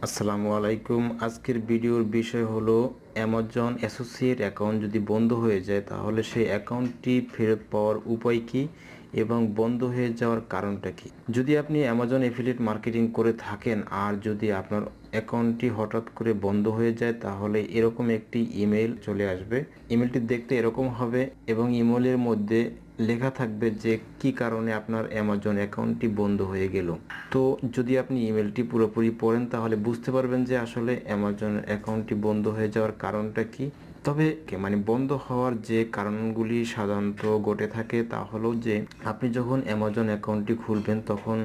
আসসালামু আলাইকুম। আজকের ভিডিওর বিষয় হলো অ্যামাজন অ্যাসোসিয়েট অ্যাকাউন্ট যদি বন্ধ হয়ে যায় তাহলে সেই অ্যাকাউন্টটি ফেরত পাওয়ার উপায় কী এবং বন্ধ হয়ে যাওয়ার কারণটা কী। যদি আপনি অ্যামাজন অ্যাফিলিয়েট মার্কেটিং করে থাকেন আর যদি আপনার অ্যাকাউন্টটি হঠাৎ করে বন্ধ হয়ে যায় তাহলে এরকম একটি ইমেল চলে আসবে। ইমেলটি দেখতে এরকম হবে এবং ইমেলের মধ্যে লেখা থাকবে যে কি কারণে আপনার অ্যামাজন অ্যাকাউন্টটি বন্ধ হয়ে গেল। তো যদি আপনি ইমেলটি পুরোপুরি পড়েন তাহলে বুঝতে পারবেন যে আসলে অ্যামাজন অ্যাকাউন্টটি বন্ধ হয়ে যাওয়ার কারণটা কি। তবে বন্ধ হওয়ার যে কারণগুলি সাধারণত ঘটে থাকে তা হলো যে আপনি যখন অ্যামাজন অ্যাকাউন্টটি খুলবেন তখন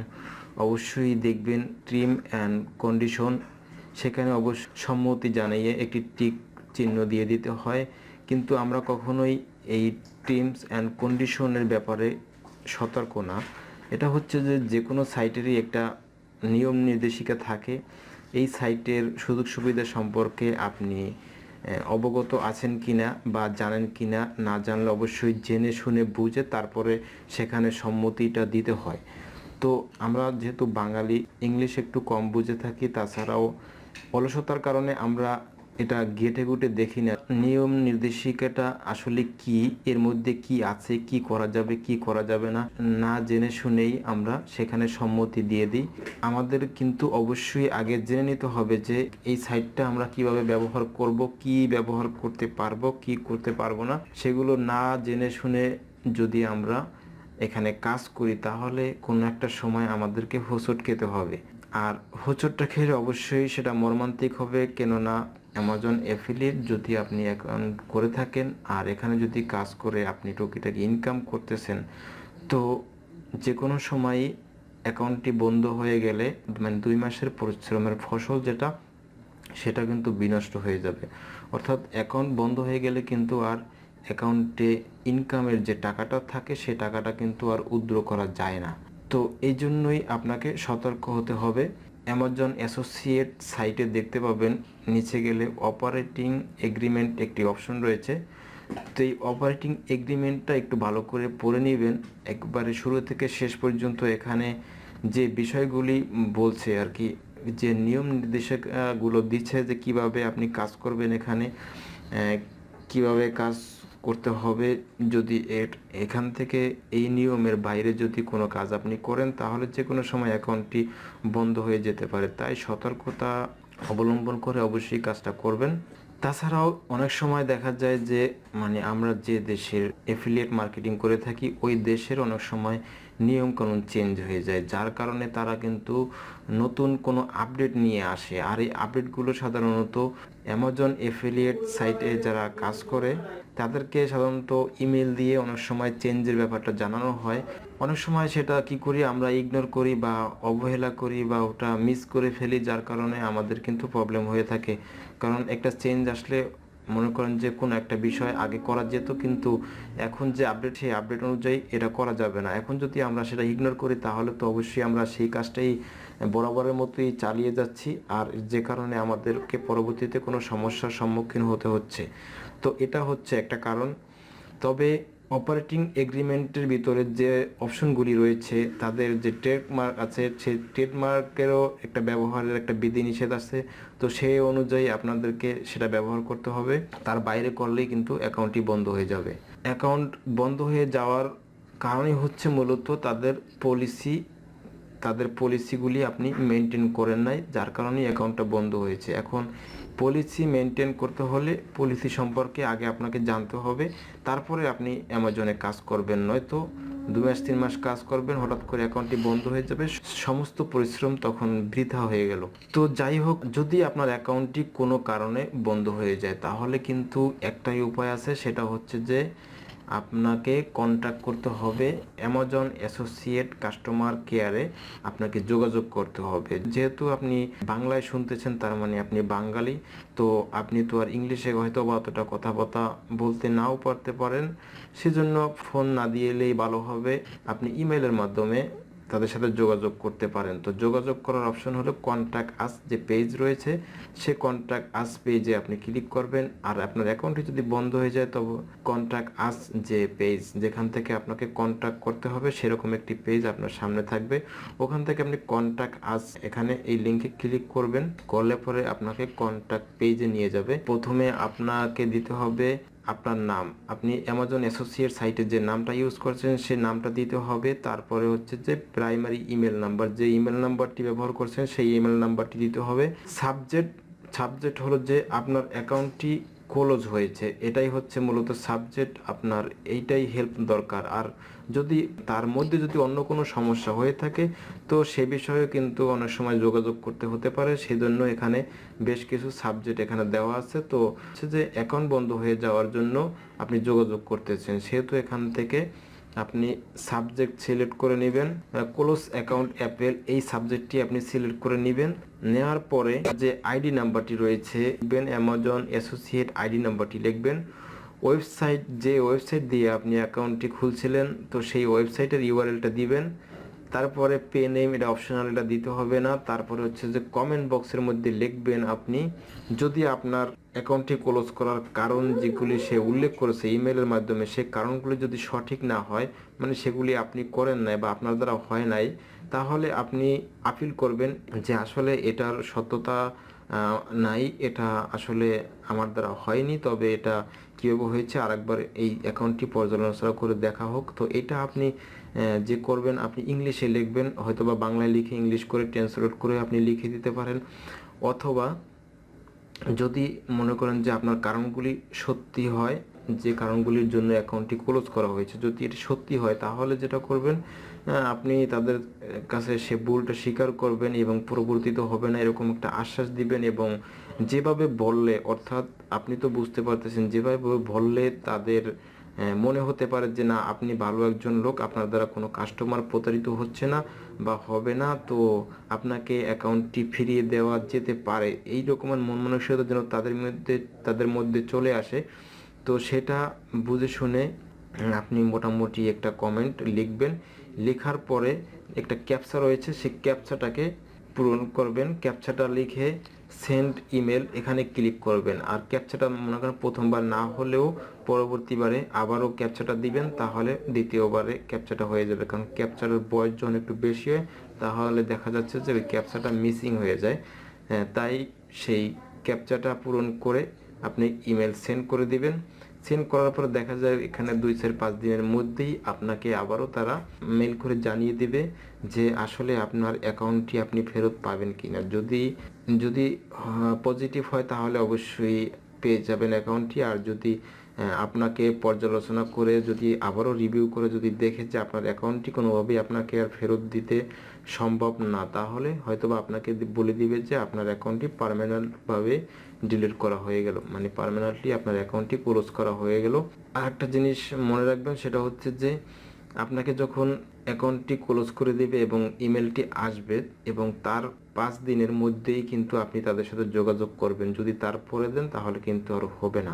অবশ্যই দেখবেন টার্ম অ্যান্ড কন্ডিশন, সেখানে অবশ্য সম্মতি জানিয়ে একটি টিক চিহ্ন দিয়ে দিতে হয়, কিন্তু আমরা কখনোই এই টার্মস অ্যান্ড কন্ডিশনের ব্যাপারে সতর্ক না। এটা হচ্ছে যে কোনো সাইটেরই একটা নিয়ম নির্দেশিকা থাকে। এই সাইটের সুযোগ সুবিধা সম্পর্কে আপনি অবগত আছেন কিনা বা জানেন কিনা, না জানলে অবশ্যই জেনে শুনে বুঝে তারপরে সেখানে সম্মতিটা দিতে হয়। তো আমরা যেহেতু বাঙালি, ইংলিশ একটু কম বুঝে থাকি, তাছাড়াও অলসতার কারণে আমরা এটা ঘেঁটে ঘুঁটে দেখি না নিয়ম নির্দেশিকাটা আসলে কি, এর মধ্যে কি আছে, কি করা যাবে কি করা যাবে না, না জেনে শুনেই আমরা সেখানে সম্মতি দিয়ে দিই। আমাদের কিন্তু অবশ্যই আগে জেনে নিতে হবে যে এই সাইটটা আমরা কিভাবে ব্যবহার করব, কি ব্যবহার করতে পারবো কি করতে পারবো না, সেগুলো না জেনে শুনে যদি আমরা এখানে কাজ করি তাহলে কোনো একটা সময় আমাদেরকে হোঁচট খেতে হবে। আর হোঁচটটা খেলে অবশ্যই সেটা মর্মান্তিক হবে, কেননা অ্যামাজন অ্যাফিলিয়েট যদি আপনি অ্যাকাউন্ট করে থাকেন আর এখানে যদি কাজ করে আপনি টুকিটাকি ইনকাম করতেছেন, তো যে কোনো সময়ই অ্যাকাউন্টটি বন্ধ হয়ে গেলে 2 মাসের পরিশ্রমের ফসল যেটা, সেটা কিন্তু বিনষ্ট হয়ে যাবে। অর্থাৎ অ্যাকাউন্ট বন্ধ হয়ে গেলে কিন্তু আর অ্যাকাউন্টে ইনকামের যে টাকাটা থাকে সে টাকাটা কিন্তু আর উইথড্র করা যায় না। তো এই জন্যই আপনাকে সতর্ক হতে হবে। অ্যামাজন অ্যাসোসিয়েট সাইটে দেখতে পাবেন নিচে গেলে অপারেটিং এগ্রিমেন্ট একটি অপশন রয়েছে। তো এই অপারেটিং এগ্রিমেন্টটা একটু ভালো করে পড়ে নেবেন একবারে শুরু থেকে শেষ পর্যন্ত। এখানে যে বিষয়গুলি বলছে আর কি, যে নিয়ম নির্দেশিকাগুলো দিচ্ছে যে কিভাবে আপনি কাজ করবেন, এখানে কিভাবে কাজ করতে হবে, যদি এখান থেকে এই নিয়মের বাইরে যদি কোনো কাজ আপনি করেন তাহলে যে কোনো সময় অ্যাকাউন্টটি বন্ধ হয়ে যেতে পারে। তাই সতর্কতা অবলম্বন করে অবশ্যই কাজটা করবেন। তাছাড়াও অনেক সময় দেখা যায় যে আমরা যে দেশের অ্যাফিলিয়েট মার্কেটিং করে থাকি ওই দেশের অনেক সময় নিয়মকানুন চেঞ্জ হয়ে যায়, যার কারণে তারা কিন্তু নতুন কোনো আপডেট নিয়ে আসে। আর এই আপডেটগুলো সাধারণত অ্যামাজন অ্যাফিলিয়েট সাইটে যারা কাজ করে তাদেরকে সাধারণত ইমেল দিয়ে অনেক সময় চেঞ্জের ব্যাপারটা জানানো হয়। অনেক সময় সেটা কি করি আমরা ইগনোর করি বা অবহেলা করি বা ওটা মিস করে ফেলি, যার কারণে আমাদের কিন্তু প্রবলেম হয়ে থাকে। কারণ একটা চেঞ্জ আসলে মনে করেন যে কোনো একটা বিষয় আগে করা যেত, কিন্তু এখন যে আপডেট সেই আপডেট অনুযায়ী এটা করা যাবে না। এখন যদি আমরা সেটা ইগনোর করি তাহলে তো অবশ্যই আমরা সেই কাজটাই বরাবরের মতোই চালিয়ে যাচ্ছি, আর যে কারণে আমাদেরকে পরবর্তীতে কোনো সমস্যার সম্মুখীন হতে হচ্ছে। তো এটা হচ্ছে একটা কারণ। তবে অপারেটিং এগ্রিমেন্টের ভিতরে যে অপশনগুলি রয়েছে তাদের যে ট্রেডমার্ক আছে সেই ট্রেডমার্কেরও একটা ব্যবহারের একটা বিধিনিষেধ আছে। তো সেই অনুযায়ী আপনাদেরকে সেটা ব্যবহার করতে হবে, তার বাইরে করলেই কিন্তু অ্যাকাউন্টটি বন্ধ হয়ে যাবে। অ্যাকাউন্ট বন্ধ হয়ে যাওয়ার কারণই হচ্ছে মূলত তাদের পলিসিগুলি আপনি মেনটেন করেন নাই, যার কারণেই অ্যাকাউন্টটা বন্ধ হয়েছে। এখন পলিসি মেনটেন করতে হলে পলিসি সম্পর্কে আগে আপনাকে জানতে হবে, তারপরে আপনি অ্যামাজনে কাজ করবেন। নয়তো 2 মাস 3 মাস কাজ করবেন, হঠাৎ করে অ্যাকাউন্টটি বন্ধ হয়ে যাবে, সমস্ত পরিশ্রম তখন বৃথা হয়ে গেল। তো যাই হোক, যদি আপনার অ্যাকাউন্টটি কোনো কারণে বন্ধ হয়ে যায় তাহলে কিন্তু একটাই উপায় আছে, সেটা হচ্ছে যে আপনাকে কন্ট্যাক্ট করতে হবে অ্যামাজন অ্যাসোসিয়েট কাস্টমার কেয়ারে, আপনাকে যোগাযোগ করতে হবে। যেহেতু আপনি বাংলায় শুনতেছেন তার মানে আপনি বাঙালি, তো আপনি তো আর ইংলিশে হয়তো বা অতটা কথাবার্তা বলতে নাও পারতে পারেন, সেজন্য ফোন না দিয়েলেই ভালো হবে। আপনি ইমেলের মাধ্যমে তাদের সাথে যোগাযোগ করতে পারেন। তো যোগাযোগ করার অপশন হলো কন্ট্যাক্ট আস যে পেজ রয়েছে, সে কন্ট্যাক্ট আস পেজে আপনি ক্লিক করবেন। আর আপনার অ্যাকাউন্টটি যদি বন্ধ হয়ে যায় তবে কন্ট্যাক্ট আস যে পেজ যেখান থেকে আপনাকে কন্ট্যাক্ট করতে হবে সেরকম একটি পেজ আপনার সামনে থাকবে। ওখান থেকে আপনি কন্ট্যাক্ট আস এখানে এই লিঙ্কে ক্লিক করবেন, করলে পরে আপনাকে কন্ট্যাক্ট পেজে নিয়ে যাবে। প্রথমে আপনাকে দিতে হবে আপনার নাম, আপনি অ্যামাজন অ্যাসোসিয়েট সাইটে যে নামটা ইউজ করছেন সেই নামটা দিতে হবে। তারপরে হচ্ছে যে প্রাইমারি ইমেল নাম্বার, যে ইমেল নাম্বারটি ব্যবহার করছেন সেই ইমেল নাম্বারটি দিতে হবে। সাবজেক্ট হলো যে আপনার অ্যাকাউন্টটি ক্লোজ হয়েছে, এটাই হচ্ছে মূলত সাবজেক্ট, আপনার এইটাই হেল্প দরকার। আর যদি তার মধ্যে যদি অন্য কোনো সমস্যা হয়ে থাকে তো সে বিষয়ে কিন্তু অনেক সময় যোগাযোগ করতে হতে পারে, সেজন্য এখানে বেশ কিছু সাবজেক্ট এখানে দেওয়া আছে। তো হচ্ছে যে অ্যাকাউন্ট বন্ধ হয়ে যাওয়ার জন্য আপনি যোগাযোগ করতেছেন, সেহেতু এখান থেকে আপনি সাবজেক্ট সিলেক্ট করে নেবেন, ক্লোজ অ্যাকাউন্ট অ্যাপেল এই সাবজেক্টটি আপনি সিলেক্ট করে নেবেন। নেওয়ার পরে যে আইডি নাম্বারটি রয়েছে লিখবেন, অ্যামাজন অ্যাসোসিয়েট আইডি নাম্বারটি লিখবেন। যে ওয়েবসাইট দিয়ে আপনি অ্যাকাউন্টটি খুলছিলেন তো সেই ওয়েবসাইটের ইউআরএলটা দিবেন। তারপরে পে নেম এটা অপশনাল, এটা দিতে হবে না। তারপরে হচ্ছে যে কমেন্ট বক্সের মধ্যে লিখবেন আপনি যদি আপনার অ্যাকাউন্টটি ক্লোজ করার কারণ যেগুলি সে উল্লেখ করেছে ইমেলের মাধ্যমে, সে কারণগুলি যদি সঠিক না হয়, মানে সেগুলি আপনি করেন নাই বা আপনার দ্বারা হয় নাই, তাহলে আপনি আপিল করবেন যে আসলে এটার সত্যতা নাই, এটা আসলে আমার দ্বারা হয়নি, তবে এটা কীভাবে হয়েছে আরেকবার এই অ্যাকাউন্টটি পর্যালোচনা করে দেখা হোক। তো এটা আপনি যে করবেন আপনি ইংলিশে লিখবেন, হয়তো বা বাংলায় লিখে ইংলিশ করে ট্রান্সলেট করে আপনি লিখে দিতে পারেন। অথবা যদি মনে করেন যে আপনার কারণগুলি সত্যি হয়, যে কারণগুলির জন্য অ্যাকাউন্টটি ক্লোজ করা হয়েছে যদি এটি সত্যি হয়, তাহলে যেটা করবেন আপনি তাদের কাছে সে ভুলটা স্বীকার করবেন এবং পরবর্তীতে হবে না এরকম একটা আশ্বাস দিবেন। এবং যেভাবে বললে, অর্থাৎ আপনি তো বুঝতে পারতেছেন যেভাবে বললে তাদের মনে হতে পারে যে না আপনি ভালো একজন লোক, আপনার দ্বারা কোনো কাস্টমার প্রতারিত হচ্ছে না বা হবে না, তো আপনাকে অ্যাকাউন্টটি ফিরিয়ে দেওয়া যেতে পারে, এই রকমের মন মানসিকতা যেন তাদের মধ্যে চলে আসে। তো সেটা বুঝে শুনে আপনি মোটামুটি একটা কমেন্ট লিখবেন। লেখার পরে একটা ক্যাপচা রয়েছে, সেই ক্যাপচাটাকে পূরণ করবেন। ক্যাপচাটা লিখে সেন্ড ইমেল এখানে ক্লিক করবেন। আর ক্যাপচাটা মনে করেন প্রথমবার না হলেও পরবর্তীবারে আবারও ক্যাপচাটা দিবেন, তাহলে দ্বিতীয়বারে ক্যাপচাটা হয়ে যাবে। কারণ ক্যাপচারের বয়স যখন একটু বেশি হয় তাহলে দেখা যাচ্ছে যে ওই ক্যাপচাটা মিসিং হয়ে যায়। তাই সেই ক্যাপচাটা পূরণ করে আপনি ইমেল সেন্ড করে দিবেন। সেন্ড করার পর দেখা যায় এখানে 2-5 দিনের মধ্যেই আপনাকে আবারও তারা মেল করে জানিয়ে দেবে যে আসলে আপনার অ্যাকাউন্টটি আপনি ফেরত পাবেন কিনা। যদি পজিটিভ হয় তাহলে অবশ্যই পেয়ে যাবেন অ্যাকাউন্টটি। আর যদি আপনাকে পর্যালোচনা করে যদি আবারও রিভিউ করে যদি দেখে যে আপনার অ্যাকাউন্টটি কোনোভাবেই আপনাকে আর ফেরত দিতে সম্ভব না, তাহলে হয়তোবা আপনাকে বলে দিবে যে আপনার অ্যাকাউন্টটি পার্মানেন্টভাবে ডিলিট করা হয়ে গেল, মানে পার্মানেন্টলি আপনার অ্যাকাউন্টটি ক্লোজ করা হয়ে গেল। আর একটা জিনিস মনে রাখবেন, সেটা হচ্ছে যে আপনাকে যখন অ্যাকাউন্টটি ক্লোজ করে দেবে এবং ইমেলটি আসবে এবং তার 5 দিনের মধ্যেই কিন্তু আপনি তাদের সাথে যোগাযোগ করবেন। যদি তারপরে দেন তাহলে কিন্তু আর হবে না।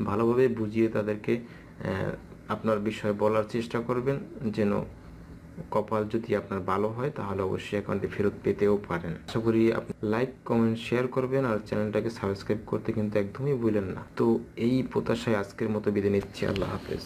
ভালোভাবে বুঝিয়ে তাদেরকে আপনার বিষয়ে বলার চেষ্টা করবেন, যেন কপাল যদি আপনার ভালো হয় তাহলে অবশ্যই অ্যাকাউন্টটি ফেরত পেতেও পারেন। আশা করি আপনি লাইক কমেন্ট শেয়ার করবেন আর চ্যানেলটাকে সাবস্ক্রাইব করতে কিন্তু একদমই ভুলেন না। তো এই প্রত্যাশায় আজকের মতো বিদায় নিচ্ছি। আল্লাহ হাফেজ।